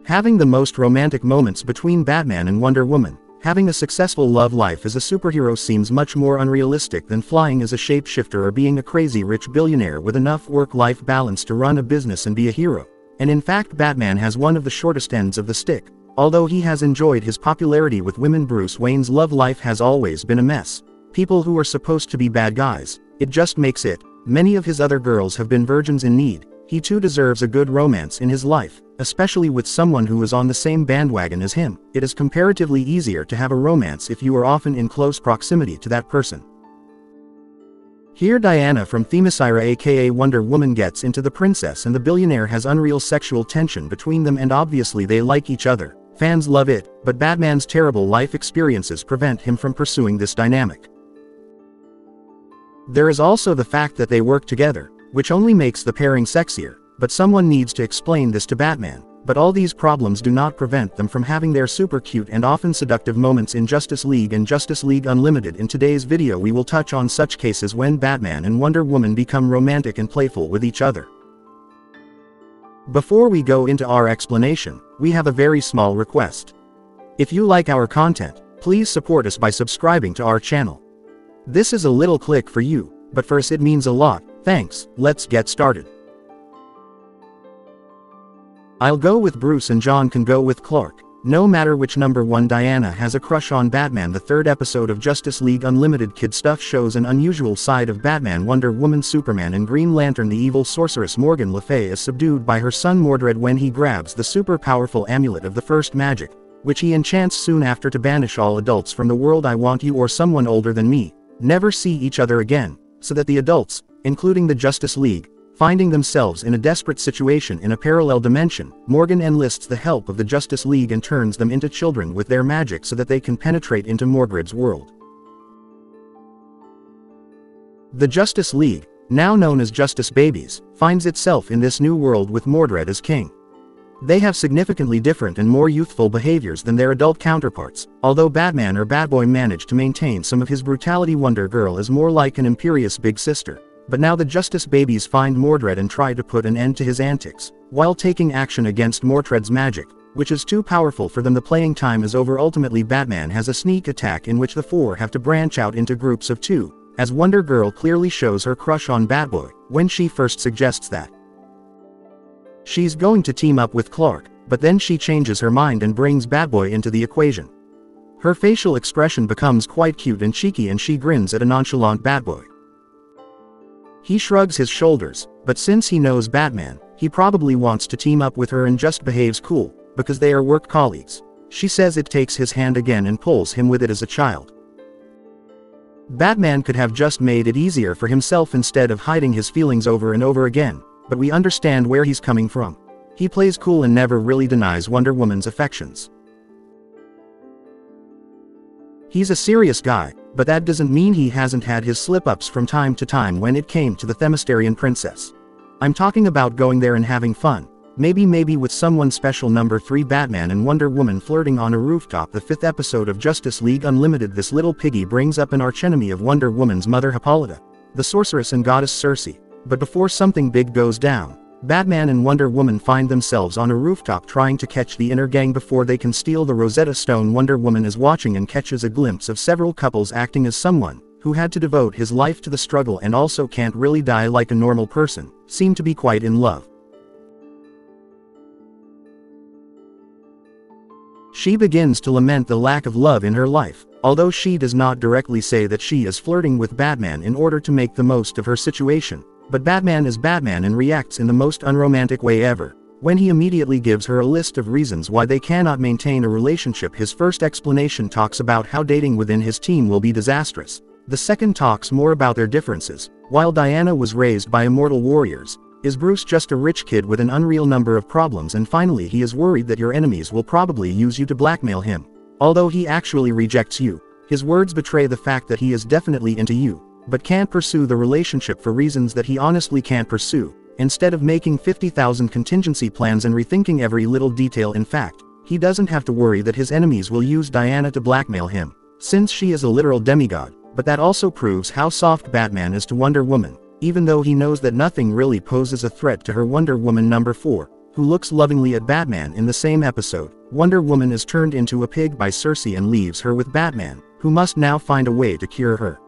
Having the most romantic moments between Batman and Wonder Woman. Having a successful love life as a superhero seems much more unrealistic than flying as a shapeshifter or being a crazy rich billionaire with enough work-life balance to run a business and be a hero. And in fact, Batman has one of the shortest ends of the stick. Although he has enjoyed his popularity with women, Bruce Wayne's love life has always been a mess. People who are supposed to be bad guys, it just makes it. Many of his other girls have been virgins in need. He too deserves a good romance in his life, especially with someone who is on the same bandwagon as him. It is comparatively easier to have a romance if you are often in close proximity to that person. Here Diana from Themyscira aka Wonder Woman gets into the princess and the billionaire has unreal sexual tension between them, and obviously they like each other. Fans love it, but Batman's terrible life experiences prevent him from pursuing this dynamic. There is also the fact that they work together, which only makes the pairing sexier, but someone needs to explain this to Batman. But all these problems do not prevent them from having their super cute and often seductive moments in Justice League and Justice League Unlimited. In today's video we will touch on such cases when Batman and Wonder Woman become romantic and playful with each other. Before we go into our explanation, we have a very small request. If you like our content, please support us by subscribing to our channel. This is a little click for you, but for us it means a lot. Thanks. Let's get started. I'll go with Bruce and John can go with Clark. No matter which number one, Diana has a crush on Batman. The third episode of Justice League Unlimited Kid Stuff shows an unusual side of Batman, Wonder Woman, Superman and Green Lantern. The evil sorceress Morgan Le Fay is subdued by her son Mordred when he grabs the super powerful amulet of the first magic, which he enchants soon after to banish all adults from the world. I want you or someone older than me never see each other again, so that the adults, including the Justice League, finding themselves in a desperate situation in a parallel dimension, Morgan enlists the help of the Justice League and turns them into children with their magic so that they can penetrate into Mordred's world. The Justice League, now known as Justice Babies, finds itself in this new world with Mordred as king. They have significantly different and more youthful behaviors than their adult counterparts. Although Batman or Batboy managed to maintain some of his brutality, Wonder Girl is more like an imperious big sister. But now the Justice Babies find Mordred and try to put an end to his antics, while taking action against Mordred's magic, which is too powerful for them. The playing time is over. Ultimately, Batman has a sneak attack in which the four have to branch out into groups of two, as Wonder Girl clearly shows her crush on Batboy when she first suggests that she's going to team up with Clark, but then she changes her mind and brings Batboy into the equation. Her facial expression becomes quite cute and cheeky and she grins at a nonchalant Batboy. He shrugs his shoulders, but since he knows Batman, he probably wants to team up with her and just behaves cool, because they are work colleagues. She says it takes his hand again and pulls him with it as a child. Batman could have just made it easier for himself instead of hiding his feelings over and over again, but we understand where he's coming from. He plays cool and never really denies Wonder Woman's affections. He's a serious guy, but that doesn't mean he hasn't had his slip-ups from time to time when it came to the Themyscirian princess. I'm talking about going there and having fun. Maybe with someone special. Number 3, Batman and Wonder Woman flirting on a rooftop. The 5th episode of Justice League Unlimited. This little piggy brings up an archenemy of Wonder Woman's mother, Hippolyta, the sorceress and goddess Circe. But before something big goes down, Batman and Wonder Woman find themselves on a rooftop trying to catch the inner gang before they can steal the Rosetta Stone. Wonder Woman is watching and catches a glimpse of several couples acting as someone who had to devote his life to the struggle and also can't really die like a normal person, seem to be quite in love. She begins to lament the lack of love in her life, although she does not directly say that she is flirting with Batman in order to make the most of her situation. But Batman is Batman and reacts in the most unromantic way ever, when he immediately gives her a list of reasons why they cannot maintain a relationship. His first explanation talks about how dating within his team will be disastrous. The second talks more about their differences. While Diana was raised by immortal warriors, is Bruce just a rich kid with an unreal number of problems? And finally, he is worried that your enemies will probably use you to blackmail him. Although he actually rejects you, his words betray the fact that he is definitely into you, but can't pursue the relationship for reasons that he honestly can't pursue. Instead of making 50,000 contingency plans and rethinking every little detail, in fact, he doesn't have to worry that his enemies will use Diana to blackmail him, since she is a literal demigod. But that also proves how soft Batman is to Wonder Woman, even though he knows that nothing really poses a threat to her. Wonder Woman. Number 4. who looks lovingly at Batman in the same episode. Wonder Woman is turned into a pig by Circe and leaves her with Batman, who must now find a way to cure her.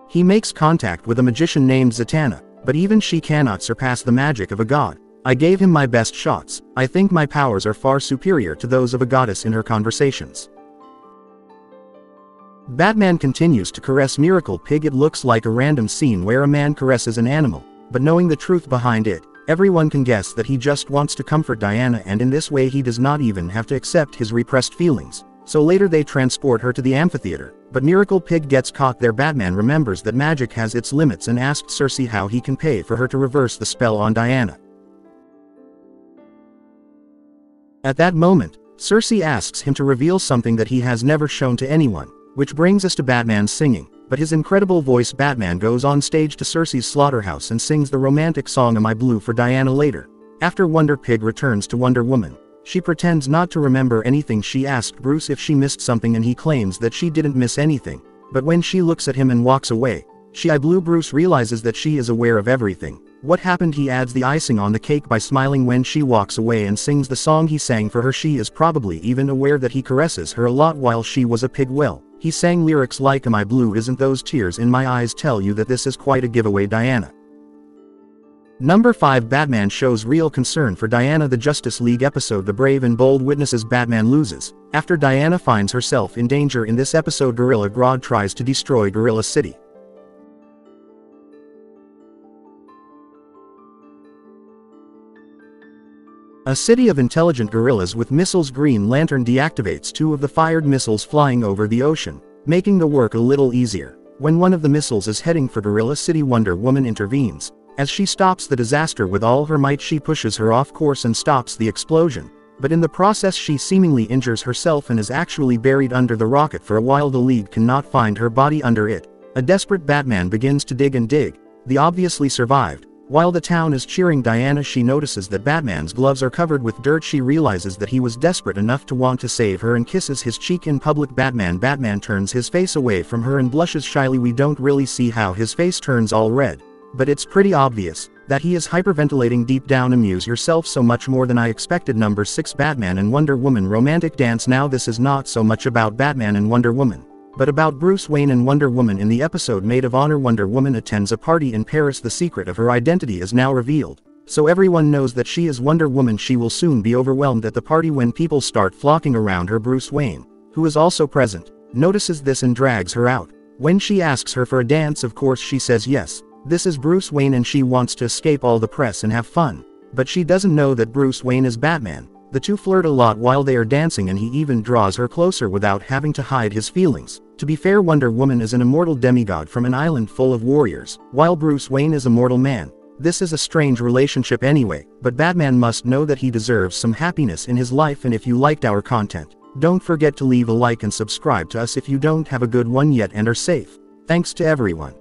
He makes contact with a magician named Zatanna, but even she cannot surpass the magic of a god. I gave him my best shots. I think my powers are far superior to those of a goddess in her conversations. Batman continues to caress Miracle Pig. It looks like a random scene where a man caresses an animal, but knowing the truth behind it, everyone can guess that he just wants to comfort Diana, and in this way he does not even have to accept his repressed feelings. So later they transport her to the amphitheater, but Miracle Pig gets caught there. Batman remembers that magic has its limits and asks Circe how he can pay for her to reverse the spell on Diana. At that moment, Circe asks him to reveal something that he has never shown to anyone, which brings us to Batman singing. But his incredible voice, Batman goes on stage to Circe's slaughterhouse and sings the romantic song Am I Blue for Diana later. After Wonder Pig returns to Wonder Woman, she pretends not to remember anything. She asked Bruce if she missed something and he claims that she didn't miss anything. But when she looks at him and walks away, I Blue Bruce realizes that she is aware of everything. What happened? He adds the icing on the cake by smiling when she walks away and sings the song he sang for her. She is probably even aware that he caresses her a lot while she was a pig. Well, he sang lyrics like Am I Blue? Isn't those tears in my eyes tell you that this is quite a giveaway, Diana? Number 5. Batman shows real concern for Diana. The Justice League episode The Brave and Bold witnesses Batman loses. After Diana finds herself in danger in this episode, Gorilla Grodd tries to destroy Gorilla City. A city of intelligent gorillas with missiles. Green Lantern deactivates 2 of the fired missiles flying over the ocean, making the work a little easier. When one of the missiles is heading for Gorilla City, Wonder Woman intervenes. As she stops the disaster with all her might, she pushes her off course and stops the explosion. But in the process she seemingly injures herself and is actually buried under the rocket. For a while the League cannot find her body under it. A desperate Batman begins to dig and dig. The obviously survived. While the town is cheering Diana, she notices that Batman's gloves are covered with dirt. She realizes that he was desperate enough to want to save her and kisses his cheek in public. Batman turns his face away from her and blushes shyly. We don't really see how his face turns all red, but it's pretty obvious that he is hyperventilating deep down. Amuse yourself, so much more than I expected. Number 6. Batman and Wonder Woman romantic dance. Now this is not so much about Batman and Wonder Woman, but about Bruce Wayne and Wonder Woman. In the episode Maid of Honor, Wonder Woman attends a party in Paris. The secret of her identity is now revealed, so everyone knows that she is Wonder Woman. She will soon be overwhelmed at the party when people start flocking around her. Bruce Wayne, who is also present, notices this and drags her out. When she asks her for a dance, of course she says yes. This is Bruce Wayne and she wants to escape all the press and have fun. But she doesn't know that Bruce Wayne is Batman. The two flirt a lot while they are dancing and he even draws her closer without having to hide his feelings. To be fair, Wonder Woman is an immortal demigod from an island full of warriors, while Bruce Wayne is a mortal man. This is a strange relationship anyway, but Batman must know that he deserves some happiness in his life. And if you liked our content, don't forget to leave a like and subscribe to us if you don't have a good one yet and are safe. Thanks to everyone.